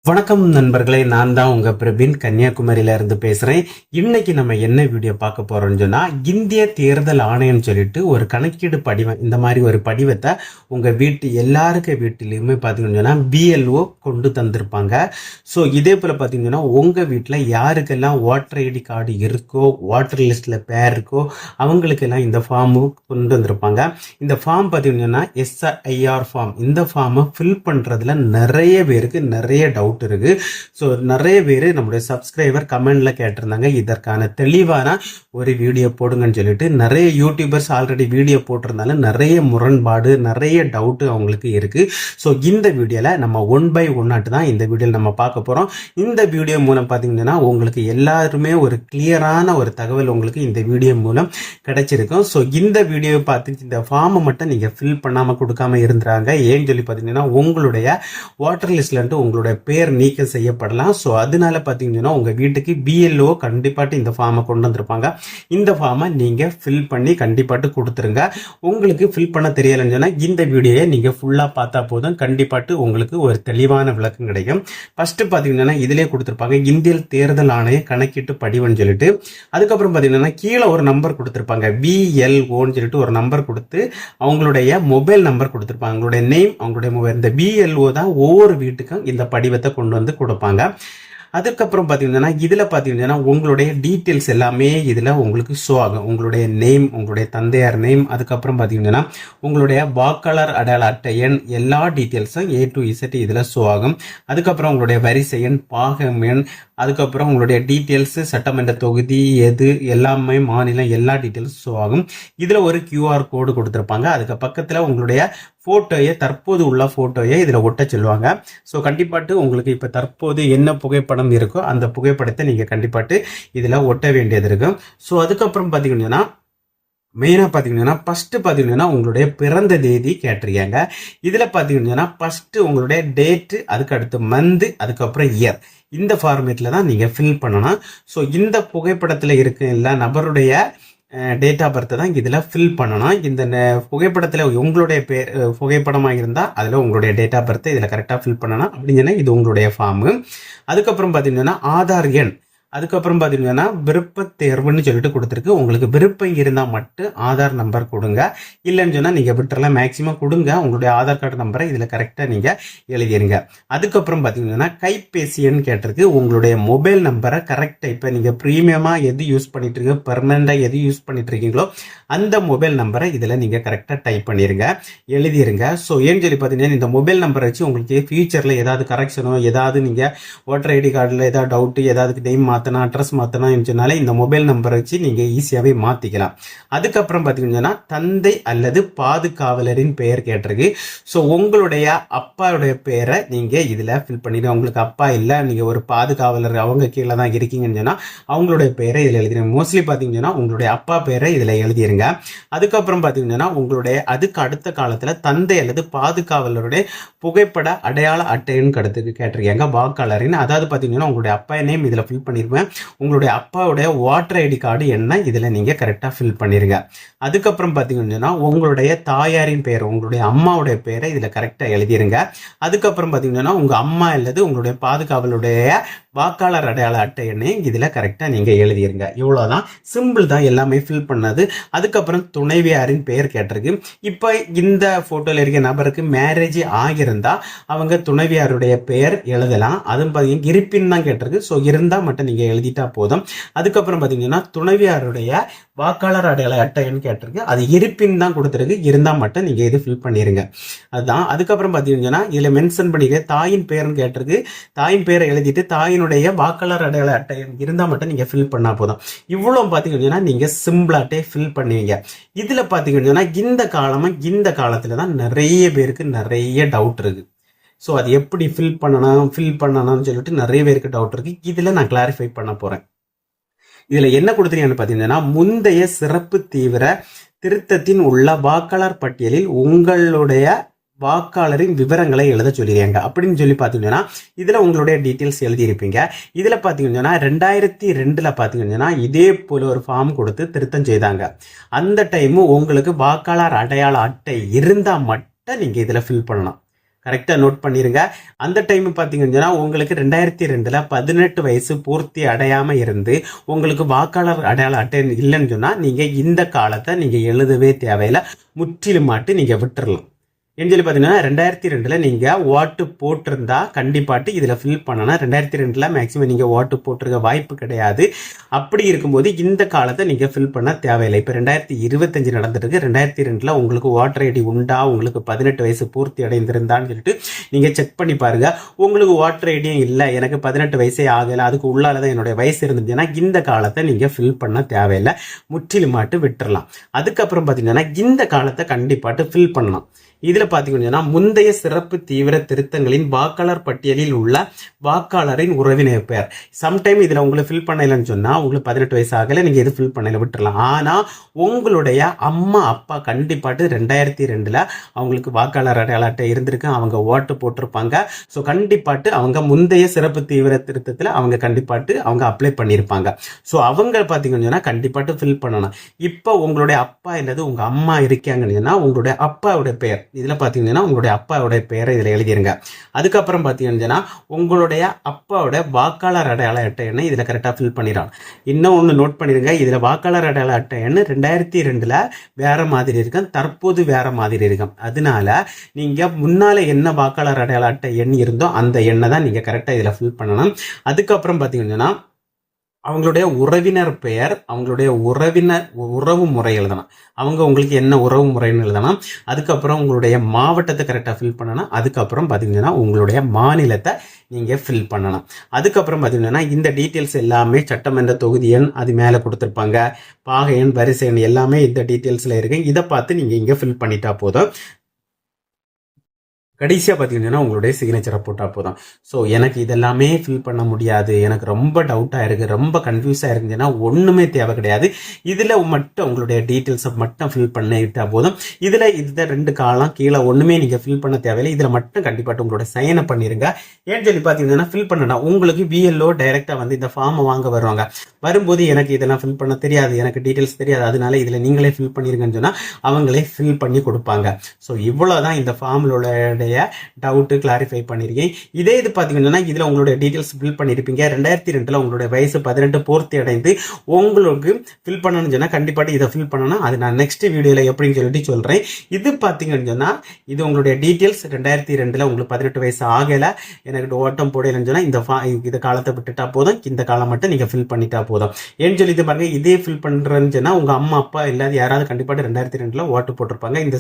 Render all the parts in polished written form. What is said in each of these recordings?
வணக்கம் நண்பர்களே, நான் தான் உங்க பிரவீன் கன்னியாகுமரியில இருந்து பேசுறேன். இன்னைக்கு நம்ம என்ன வீடியோ பார்க்க போறோம்னு சொன்னா, இந்திய தேர்தல் ஆணையம் சொல்லிட்டு ஒரு கணக்கீடு படிவம், இந்த மாதிரி ஒரு படிவத்தை உங்க வீட்டிலையுமே பாத்தீங்கன்னு சொன்னா BLO கொண்டு தந்திருப்பாங்க. ஸோ இதே போல பாத்தீங்கன்னா உங்க வீட்டில் யாருக்கெல்லாம் ஓட்டர் ஐடி கார்டு இருக்கோ, வாட்டர் லிஸ்ட்ல பேர் இருக்கோ, அவங்களுக்கெல்லாம் இந்த ஃபார்மு கொண்டு வந்திருப்பாங்க. இந்த ஃபார்ம் பாத்தீங்கன்னா SIR ஃபார்ம். இந்த ஃபார்மை ஃபில் பண்றதுல நிறைய பேருக்கு நிறைய டவுட் இருக்கு. ஸோ நிறைய பேர் நம்முடைய சப்ஸ்கிரைபர் கமெண்ட்ல கேட்டிருந்தாங்க, இதற்கான தெளிவான ஒரு வீடியோ போடுங்கன்னு சொல்லிட்டு. நிறைய யூடியூபர்ஸ் ஆல்ரெடி வீடியோ போட்டிருந்தாலும் நிறைய முரண்பாடு, நிறைய டவுட் அவங்களுக்கு இருக்கு. ஸோ இந்த வீடியோல நம்ம 1 by 1 தான் இந்த வீடியோவில் நம்ம பார்க்க போறோம். இந்த வீடியோ மூலம் பார்த்தீங்கன்னா உங்களுக்கு எல்லாருமே ஒரு கிளியரான ஒரு தகவல் உங்களுக்கு இந்த வீடியோ மூலம் கிடைச்சிருக்கும். ஸோ இந்த வீடியோ பார்த்து இந்த ஃபார்மை மட்டும் நீங்க ஃபில் பண்ணாம கொடுக்காம இருந்துறாங்க. ஏன்னு சொல்லி பார்த்தீங்கன்னா உங்களுடைய வாட்டர் லிஸ்ட்ல இருந்து உங்களுடைய பேர் நீக்கம் செய்யப்படலாம். ஸோ அதனால பார்த்தீங்கன்னா உங்க வீட்டுக்கு BLO கண்டிப்பாட்டு இந்த ஃபார்மை கொண்டு வந்திருப்பாங்க. இந்த ஃபார்மை நீங்க ஃபில் பண்ணி கண்டிப்பாட்டு கொடுத்துருங்க. உங்களுக்கு ஃபில் பண்ண தெரியலன்னு சொன்னா இந்த வீடியோயை நீங்க ஃபுல்லா பார்த்தா போதும், கண்டிப்பாட்டு உங்களுக்கு ஒரு தெளிவான விளக்கம் கிடைக்கும். ஃபர்ஸ்ட் பாத்தீங்கன்னா இதுலயே கொடுத்திருப்பாங்க இந்திய தேர்தல் ஆணைய கணக்கீட்டு படிவம்னு சொல்லிட்டு. அதுக்கப்புறம் பாத்தீங்கன்னா கீழே ஒரு நம்பர் கொடுத்திருப்பாங்க, BLOன்னு சொல்லிட்டு ஒரு நம்பர் கொடுத்து அவங்களுடைய மொபைல் நம்பர் கொடுத்திருப்பாங்க, அவங்களுடைய நேம், அவங்களுடைய மொபைல். இந்த BLO தான் ஒவ்வொரு வீட்டுக்கும் இந்த படிவத்தை கொண்டு வந்து கொடுப்பாங்க. அதுக்கப்புறம் பார்த்தீங்கன்னா இதில் பார்த்தீங்கன்னா உங்களுடைய டீட்டெயில்ஸ் எல்லாமே இதில் உங்களுக்கு ஷோ ஆகும். உங்களுடைய நேம், உங்களுடைய தந்தையார் நேம், அதுக்கப்புறம் பார்த்தீங்கன்னா உங்களுடைய வாக்காளர் அடையாள அட்டை எண், எல்லா டீட்டெயில்ஸும் A to Z இதில் ஷோ ஆகும். அதுக்கப்புறம் உங்களுடைய வரிசை எண், பாகம் எண், அதுக்கப்புறம் உங்களுடைய டீட்டெயில்ஸ், சட்டமன்ற தொகுதி எது, எல்லாமே மாநிலம், எல்லா டீட்டெயில்ஸ் ஷோ ஆகும். இதில் ஒரு QR கோடு கொடுத்துருப்பாங்க. அதுக்கு பக்கத்தில் உங்களுடைய போட்டோயை, தற்போது உள்ள போட்டோயை இதில் ஒட்ட சொல்லுவாங்க. ஸோ கண்டிப்பாட்டு உங்களுக்கு இப்போ தற்போது என்ன புகைப்படம் இருக்கோ அந்த புகைப்படத்தை நீங்கள் கண்டிப்பாட்டு இதில் ஒட்ட வேண்டியது இருக்கும். ஸோ அதுக்கப்புறம் பார்த்தீங்கன்னா மெயினாக பார்த்தீங்கன்னா ஃபர்ஸ்ட் பார்த்தீங்கன்னா உங்களுடைய பிறந்த தேதி கேட்டிருக்காங்க. இதில் பார்த்தீங்கன்னா ஃபர்ஸ்ட் உங்களுடைய டேட்டு, அதுக்கு அடுத்து மந்த், அதுக்கப்புறம் இயர். இந்த ஃபார்மேட்டில் தான் நீங்கள் ஃபில் பண்ணணும். ஸோ இந்த புகைப்படத்தில் இருக்க எல்லா நபருடைய டேட் ஆஃப் பர்த் தான் இதில் ஃபில் பண்ணணும். இந்த புகைப்படத்தில் உங்களுடைய பேர் புகைப்படமாக இருந்தால் அதில் உங்களுடைய டேட் ஆஃப் பர்த் இதில் கரெக்டாக ஃபில் பண்ணணும். அப்படிங்கன்னா இது உங்களுடைய ஃபார்மு. அதுக்கப்புறம் பார்த்தீங்கன்னா ஆதார் எண், அதுக்கப்புறம் பார்த்தீங்கன்னா விருப்ப தேர்வுன்னு சொல்லிட்டு கொடுத்துருக்கு. உங்களுக்கு விருப்பம் இருந்தால் மட்டும் ஆதார் நம்பர் கொடுங்க, இல்லைன்னு சொன்னால் நீங்கள் விட்டுறலாம். மேக்சிமம் கொடுங்க உங்களுடைய ஆதார் கார்டு நம்பரை இதில் கரெக்டாக நீங்கள் எழுதிடுங்க. அதுக்கப்புறம் பார்த்தீங்கன்னா கைபேசி எண் கேட்டிருக்கு. உங்களுடைய மொபைல் நம்பரை கரெக்டாக, இப்போ நீங்கள் ப்ரீமியமாக எது யூஸ் பண்ணிட்டு இருக்கீங்க, பெர்மனண்டாக எது யூஸ் பண்ணிட்டு இருக்கீங்களோ அந்த மொபைல் நம்பரை இதில் நீங்கள் கரெக்டாக டைப் பண்ணிடுங்க, எழுதிருங்க. ஸோ ஏன்னு சொல்லி பார்த்தீங்கன்னா இந்த மொபைல் நம்பரை வச்சு உங்களுக்கு ஃபியூச்சரில் ஏதாவது கரெக்ஷனோ, ஏதாவது நீங்கள் ஓட்டர் ஐடி கார்டில் ஏதாவது டவுட்டு, ஏதாவது நேம் மாற்றணும், அட்ரஸ் மாற்றணும் சொன்னாலே இந்த மொபைல் நம்பரை வச்சு நீங்கள் ஈஸியாகவே மாற்றிக்கலாம். அதுக்கப்புறம் பார்த்தீங்கன்னா தந்தை அல்லது பாதுகாவலரின் பெயர் கேட்டிருக்கு. ஸோ உங்களுடைய அப்பாவுடைய பெயரை நீங்கள் இதில் ஃபில் பண்ணிடுங்க. உங்களுக்கு அப்பா இல்லை, நீங்கள் ஒரு பாதுகாவலர் அவங்க கீழே தான் இருக்கீங்கன்னு சொன்னால் அவங்களுடைய பெயரை இதில் எழுதிடுங்க. மோஸ்ட்லி பார்த்தீங்கன்னா உங்களுடைய அப்பா பெயரை இதில் எழுதிருங்க. அதுக்கப்புறம் பார்த்தீங்கன்னா உங்களுடைய அதுக்கு அடுத்த காலத்தில் தந்தை அல்லது பாதுகாவலருடைய புகைப்பட அடையாள அட்டைன்னு கேட்டிருக்காங்க வாக்காளரின். அதாவது பார்த்தீங்கன்னா உங்களுடைய அப்பா நேம் இதில் ஃபில் பண்ணிருப்பேன், உங்களுடைய அப்பாவுடைய வாட்டர் ஐடி கார்டு என்ன இதில் நீங்கள் கரெக்டாக ஃபில் பண்ணிருங்க. அதுக்கப்புறம் பார்த்தீங்கன்னா உங்களுடைய தாயாரின் பெயர், உங்களுடைய அம்மாவுடைய பெயரை இதில் கரெக்டாக எழுதிருங்க. அதுக்கப்புறம் பார்த்தீங்கன்னா உங்கள் அம்மா அல்லது உங்களுடைய பாதுகாவலுடைய வாக்காளர் அடையாள அட்டை எண்ணை இதில் கரெக்டாக நீங்கள் எழுதிருங்க. இவ்வளோதான், சிம்பிள் தான், எல்லாமே ஃபில் பண்ணது. அதுக்கப்புறம் துணைவியாரின் பெயர் கேட்டிருக்கு. இப்போ இந்த ஃபோட்டோவில் இருக்க நபருக்கு மேரேஜ் ஆகியிருந்தா அவங்க துணைவியாருடைய பெயர் எழுதலாம். அதுவும் பார்த்தீங்கன்னா இருப்பின் தான் கேட்டிருக்கு. ஸோ இருந்தால் மட்டும் நீங்கள் எழுதிட்டா போதும். அதுக்கப்புறம் பார்த்தீங்கன்னா துணைவியாருடைய வாக்காளர் அடையாள அட்டைன்னு கேட்டிருக்கு. அது இருப்பின் தான் கொடுத்துருக்கு, இருந்தால் மட்டும் நீங்கள் இது ஃபில் பண்ணிடுங்க. அதுதான். அதுக்கப்புறம் பார்த்தீங்கன்னா இதில் மென்ஷன் பண்ணிக்க தாயின் பெயர்னு கேட்டிருக்கு. தாயின் பெயரை எழுதிட்டு தாயினுடைய வாக்காளர் அடையாள அட்டை இருந்தால் மட்டும் நீங்கள் ஃபில் பண்ணால் போதும். இவ்வளோ பார்த்தீங்கன்னா நீங்கள் சிம்பிளாட்டே ஃபில் பண்ணுவீங்க. இதில் பார்த்தீங்கன்னா இந்த காலத்தில் தான் நிறைய பேருக்கு நிறைய டவுட் இருக்கு. ஸோ அது எப்படி ஃபில் பண்ணணும்னு சொல்லிட்டு நிறைய பேருக்கு டவுட் இருக்கு. இதில் நான் கிளாரிஃபை பண்ண போகிறேன். இதில் என்ன கொடுத்துருக்கீங்கன்னு பார்த்தீங்கன்னா முந்தைய சிறப்பு தீவிர திருத்தத்தின் உள்ள வாக்காளர் பட்டியலில் உங்களுடைய வாக்காளரின் விவரங்களை எழுத சொல்லிடுறாங்க. அப்படின்னு சொல்லி பார்த்தீங்கன்னா இதில் உங்களுடைய டீட்டெயில்ஸ் எழுதியிருப்பீங்க. இதில் பார்த்தீங்கன்னா 2002 பார்த்தீங்கன்னா இதே போல ஒரு ஃபார்ம் கொடுத்து திருத்தம் செய்தாங்க. அந்த டைமு உங்களுக்கு வாக்காளர் அடையாள அட்டை இருந்தால் மட்டும் நீங்கள் இதில் ஃபில் பண்ணலாம். கரெக்டாக நோட் பண்ணிருங்க. அந்த டைம் பார்த்தீங்கன்னா உங்களுக்கு 2002 18 வயசு பூர்த்தி அடையாம இருந்து உங்களுக்கு வாக்காளர் அடையாள அட்டை இல்லைன்னு சொன்னால் நீங்கள் இந்த காலத்தை நீங்கள் எழுதவே தேவையில்லை, முற்றிலுமாட்டு நீங்கள் விட்டுறலாம். ஏன்னு சொல்லி பார்த்தீங்கன்னா 2002 நீங்கள் ஓட்டு போட்டிருந்தா கண்டிப்பாட்டு இதில் ஃபில் பண்ணணும். 2002 மேக்ஸிமம் நீங்கள் ஓட்டு போட்டிருக்க வாய்ப்பு கிடையாது. அப்படி இருக்கும்போது இந்த காலத்தை நீங்கள் ஃபில் பண்ண தேவையில்லை. இப்போ 2025 நடந்துருக்கு. 2002 உங்களுக்கு ஓட்டர் ஐடி உண்டா, உங்களுக்கு 18 வயசு பூர்த்தி அடைந்திருந்தான்னு சொல்லிட்டு நீங்கள் செக் பண்ணி பாருங்க. உங்களுக்கு ஓட்டர் ஐடியும் இல்லை, எனக்கு 18 வயசே ஆகலை, அதுக்கு உள்ளால தான் என்னுடைய வயசு இருந்துச்சுன்னா இந்த காலத்தை நீங்கள் ஃபில் பண்ண தேவையில்லை, முற்றிலுமாட்டு விட்டுறலாம். அதுக்கப்புறம் பார்த்தீங்கன்னா இந்த காலத்தை கண்டிப்பாட்டு ஃபில் பண்ணலாம். இதில் பார்த்தீங்கன்னா முந்தைய சிறப்பு தீவிர திருத்தங்களின் வாக்காளர் பட்டியலில் உள்ள வாக்காளரின் உறவினர் பெயர். சம்டைம் இதில் உங்களுக்கு ஃபில் பண்ணலன்னு சொன்னால் உங்களுக்கு 18 வயசு ஆகலை, நீங்கள் இது ஃபில் பண்ணல விட்டுறலாம். ஆனால் உங்களுடைய அம்மா அப்பா கண்டிப்பாட்டு 2002 அவங்களுக்கு வாக்காளர் அடையாள அட்டை இருந்திருக்கு, அவங்க ஓட்டு போட்டிருப்பாங்க. ஸோ கண்டிப்பாட்டு அவங்க முந்தைய சிறப்பு தீவிர திருத்தத்தில் அவங்க கண்டிப்பாட்டு அவங்க அப்ளை பண்ணியிருப்பாங்க. ஸோ அவங்க பார்த்தீங்கன்னா கண்டிப்பாட்டு ஃபில் பண்ணணும். இப்போ உங்களுடைய அப்பா இல்லது உங்கள் அம்மா இருக்காங்கன்னு சொன்னால் உங்களுடைய அப்பாவுடைய பெயர் இதில் பார்த்தீங்கன்னா உங்களுடைய அப்பாவுடைய பெயரை இதில் எழுதிருங்க. அதுக்கப்புறம் பார்த்தீங்கன்னா உங்களுடைய அப்பாவோட வாக்காளர் அடையாள அட்டை எண்ணை இதில் கரெக்டாக ஃபில் பண்ணிடலாம். இன்னும் ஒன்று நோட் பண்ணிடுங்க, இதில் வாக்காளர் அடையாள அட்டை எண்ணு 2002 வேற மாதிரி இருக்கும், தற்போது வேற மாதிரி இருக்கும். அதனால நீங்கள் முன்னால என்ன வாக்காளர் அடையாள அட்டை எண் இருந்தோ அந்த எண்ணை தான் நீங்கள் கரெக்டாக இதில் ஃபில் பண்ணணும். அதுக்கப்புறம் பார்த்தீங்கன்னா அவங்களுடைய உறவினர் பெயர், அவங்களுடைய உறவு முறை எழுதணும். அவங்க உங்களுக்கு என்ன உறவு முறைன்னு எழுதணும். அதுக்கப்புறம் உங்களுடைய மாவட்டத்தை கரெக்டாக ஃபில் பண்ணணும். அதுக்கப்புறம் பார்த்தீங்கன்னா உங்களுடைய மாநிலத்தை நீங்கள் ஃபில் பண்ணணும். அதுக்கப்புறம் பார்த்தீங்கன்னா இந்த டீட்டெயில்ஸ் எல்லாமே சட்டமன்ற தொகுதி எண் அது மேலே கொடுத்துருப்பாங்க, பாகை எண், வரிசை எண் எல்லாமே இந்த டீட்டெயில்ஸில் இருக்கு. இதை பார்த்து நீங்கள் இங்கே ஃபில் பண்ணிட்டா போதும். கடைசியாக பார்த்தீங்கன்னா உங்களுடைய சிக்னேச்சரை போட்டால் போதும். ஸோ எனக்கு இதெல்லாமே ஃபில் பண்ண முடியாது, எனக்கு ரொம்ப டவுட்டாக இருக்குது, ரொம்ப கன்ஃபியூஸாக இருக்குதுன்னா ஒன்றுமே தேவை கிடையாது. இதில் மட்டும் உங்களுடைய டீட்டெயில்ஸை மட்டும் ஃபில் பண்ணிட்டால் போதும். இதில் இந்த 2 காலம் கீழே ஒன்றுமே நீங்கள் ஃபில் பண்ண தேவையில்லை. இதில் மட்டும் கண்டிப்பாக உங்களோட சைனை பண்ணிடுங்க. ஏன்னு சொல்லி பார்த்தீங்கன்னா ஃபில் பண்ணனா உங்களுக்கு VLO டைரெக்டாக வந்து இந்த ஃபார்மை வாங்க வருவாங்க. வரும்போது எனக்கு இதெல்லாம் ஃபில் பண்ண தெரியாது, எனக்கு டீட்டெயில்ஸ் தெரியாது, அதனால இதில் நீங்களே ஃபில் பண்ணிருங்கன்னு சொன்னால் அவங்களே ஃபில் பண்ணி கொடுப்பாங்க. ஸோ இவ்வளோதான் இந்த ஃபார்மிலோட டவுட்டு கிளாரிஃபை பண்ணியிருக்கேன். இதே இது பார்த்தீங்கன்னா இதில் உங்களுடைய டீட்டெயில்ஸ் ஃபில் பண்ணியிருப்பீங்க. 2002 உங்களுடைய வயசு 18 பூர்த்தி அடைந்து உங்களுக்கு ஃபில் பண்ணணும்னு சொன்னால் கண்டிப்பாக இதை ஃபில் பண்ணணும். அது நான் நெக்ஸ்ட் வீடியோவில் எப்படின்னு சொல்லிட்டு சொல்கிறேன். இது பார்த்தீங்கன்னு சொன்னால் இது உங்களுடைய டீட்டெயில்ஸ் 2002 உங்களுக்கு 18 வயசு ஆகலை, எனக்கு ஓட்டம் போடலைன்னு சொன்னால் இந்த காலத்தை விட்டுட்டா போதும், இந்த காலம் மட்டும் நீங்கள் ஃபில் பண்ணிட்டா போதும். ஏன்னு சொல்லி இது பாருங்க, இதே ஃபில் பண்ணுறேன்னு சொன்னால் உங்கள் அம்மா அப்பா இல்லாத யாராவது கண்டிப்பாக 2002 ஓட்டு போட்டிருப்பாங்க. இந்த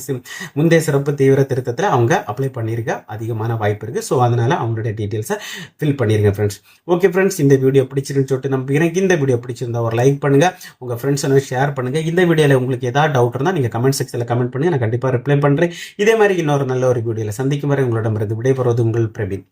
முந்தைய சிறப்பு தீவிர திருத்தத்தில் அவங்க அப்ளை பண்ணியிருக்க அதிகமான வாய்ப்பு இருக்குது. ஸோ அதனால அவங்களுடைய டீட்டெயில்ஸை ஃபில் பண்ணிருங்க ஃப்ரெண்ட்ஸ். ஓகே ஃப்ரெண்ட்ஸ், இந்த வீடியோ பிடிச்சிருன்னு சொல்லிட்டு நம்புகிறேன். இந்த வீடியோ பிடிச்சிருந்தா ஒரு லைக் பண்ணுங்க, உங்கள் ஃப்ரெண்ட்ஸ் ஷேர் பண்ணுங்க. இந்த வீடியோவில் உங்களுக்கு ஏதாவது டவுட் இருந்தால் நீங்கள் கமெண்ட் செக்ஷனில் கமெண்ட் பண்ணுங்க, நான் கண்டிப்பாக ரிப்ளை பண்ணுறேன். இதே மாதிரி இன்னொரு நல்ல ஒரு வீடியோவில் சந்திக்கும் வரை உங்களிடமிருந்து விடைபெறுவது உங்கள் பிரவீன்.